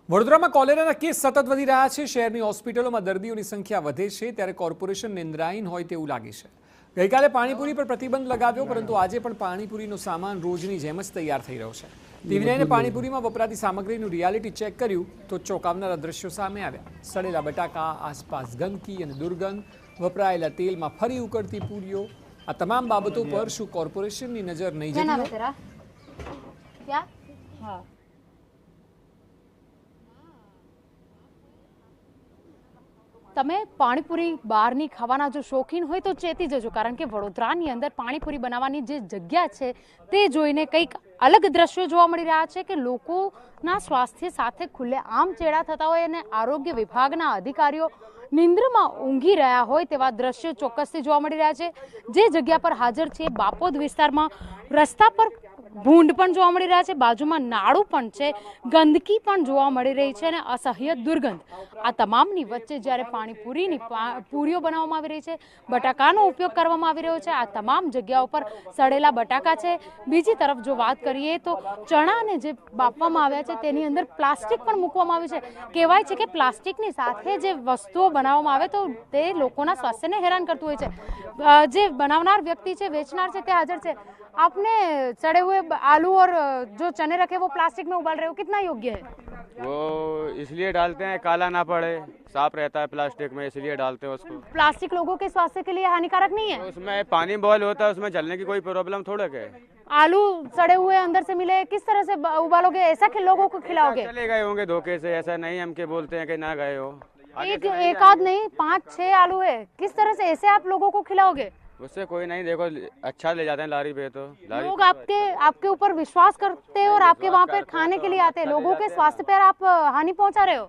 વડોદરામાં કોલેરાના કેસ સતત વધી રહ્યા છે। શહેરની હોસ્પિટલોમાં દર્દીઓની સંખ્યા વધે છે ત્યારે કોર્પોરેશન નિંદ્રાહીન હોય તેવું લાગે છે। ગઈકાલે પાણીપુરી પર પ્રતિબંધ લગાવ્યો, પરંતુ આજે પણ પાણીપુરીનો સામાન રોજની જેમ જ તૈયાર થઈ રહ્યો છે। ટીવી9 પાણીપુરીમાં વપરાતી સામગ્રીનું રિયાલિટી ચેક કર્યું તો ચોંકાવનારા દ્રશ્યો સામે આવ્યા। સડેલા બટાકા, આસપાસ ગંદકી અને દુર્ગંધ, વપરાયેલા તેલમાં ફરી ઉકળતી પૂરીઓ, આ તમામ બાબતો પર શું કોર્પોરેશનની નજર નહીં જતી? તમે પાણીપુરી બહારની ખાવાના જો શોખીન હોય તો ચેતી જજો, કારણ કે વડોદરાની અંદર પાણીપુરી બનાવવાની જે જગ્યા છે તે જોઈને કંઈક અલગ દ્રશ્યો જોવા મળી રહ્યા છે કે લોકોના સ્વાસ્થ્ય સાથે ખુલ્લે આમ ચેડા થતા હોય અને આરોગ્ય વિભાગના અધિકારીઓ નિંદ્રમાં ઊંઘી રહ્યા હોય તેવા દ્રશ્યો ચોક્કસથી જોવા મળી રહ્યા છે। જે જગ્યા પર હાજર છે બાપોદ વિસ્તારમાં રસ્તા પર ભૂંડ પણ જોવા મળી રહ્યા છે, બાજુમાં નાળું પણ છે, ગંદકી પણ જોવા મળી રહી છે અને અસહ્ય દુર્ગંધ। આ તમામની વચ્ચે જ્યારે પાણીપુરીની પૂરીઓ બનાવવામાં આવી રહી છે, બટાકાનો ઉપયોગ કરવામાં આવી રહ્યો છે, આ તમામ જગ્યાઓ પર સડેલા બટાકા છે। બીજી તરફ જો વાત કરીએ તો ચણાને જે બાફવામાં આવ્યા છે તેની અંદર પ્લાસ્ટિક પણ મૂકવામાં આવ્યું છે। કહેવાય છે કે પ્લાસ્ટિકની સાથે જે વસ્તુઓ બનાવવામાં આવે તો તે લોકોના સ્વાસ્થ્યને હેરાન કરતું હોય છે। જે બનાવનાર વ્યક્તિ છે, વેચનાર છે, તે હાજર છે। आपने सड़े हुए आलू और जो चने रखे वो प्लास्टिक में उबाल रहे हो, कितना योग्य है? वो इसलिए डालते हैं काला ना पड़े, साफ रहता है प्लास्टिक में, इसलिए डालते हैं उसको। प्लास्टिक लोगों के स्वास्थ्य के लिए हानिकारक नहीं है? तो उसमें पानी बॉयल होता है, उसमें जलने की कोई प्रॉब्लम थोड़ा है। आलू सड़े हुए अंदर से मिले, किस तरह से उबालोगे? ऐसा कि लोगों को खिलाओगे? चले गए होंगे धोखे से, ऐसा नहीं हम के बोलते हैं कि ना गए हो। एक आध नहीं, 5-6 आलू है, किस तरह से ऐसे आप लोगों को खिलाओगे? उससे कोई नहीं, देखो अच्छा ले जाते हैं लारी पे, तो लोग आपके ऊपर विश्वास करते हैं और आपके वहाँ पे खाने के लिए आते हैं, लोगों के स्वास्थ्य पर आप हानि पहुँचा रहे हो।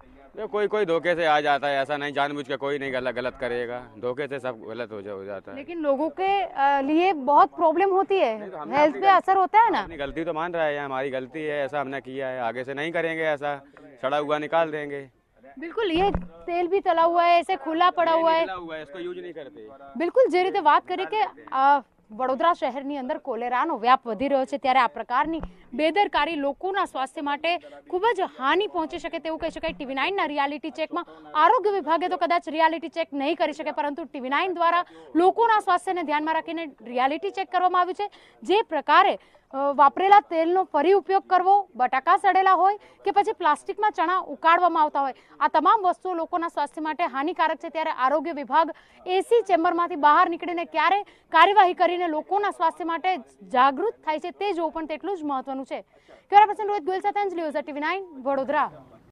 कोई धोखे से आ जाता है, ऐसा नहीं जानबूझ के कोई नहीं गलत करेगा, धोखे से सब गलत हो जाता है। लेकिन लोगों के लिए बहुत प्रॉब्लम होती है, हेल्थ पे असर होता है ना। गलती तो मान रहा है, हमारी गलती है, ऐसा हमने किया है, आगे से नहीं करेंगे ऐसा, सड़ा हुआ निकाल देंगे। बिल्कुल, ये तेल भी तला हुआ है, ऐसे खुला पड़ा हुआ है, इसको यूज नहीं करते। बिल्कुल જે રીતે વાત કરી કે વડોદરા શહેરની અંદર કોલેરાનો વ્યાપ વધી રહ્યો છે ત્યારે આ પ્રકારની બેદરકારી લોકોના સ્વાસ્થ્ય માટે ખૂબ જ હાનિ પહોંચી શકે તેવું કહી શકાય। ટીવી9ના રિયાલિટી ચેકમાં આરોગ્ય વિભાગે તો કદાચ રિયાલિટી ચેક નહીં કરી શકે, પરંતુ ટીવી9 દ્વારા લોકોના સ્વાસ્થ્યને ધ્યાનમાં રાખીને રિયાલિટી ચેક કરવામાં આવ્યું છે। જે પ્રકારે વાપરેલા તેલનો ફરી ઉપયોગ કરવો, બટાકા સડેલા હોય કે પછી પ્લાસ્ટિકમાં ચણા ઉકાળવામાં આવતા હોય, આ તમામ વસ્તુઓ લોકોના સ્વાસ્થ્ય માટે હાનિકારક છે। ત્યારે આરોગ્ય વિભાગ એસી ચેમ્બરમાંથી બહાર નીકળીને ક્યારે કાર્યવાહી કરીને લોકોના સ્વાસ્થ્ય માટે જાગૃત થાય છે તે જોવું પણ તેટલું જ મહત્વનું છે। કેમેરા પર્સન રોહિત ગોયલ સાથે અંજલિ ઓઝા, ટીવી9 વડોદરા।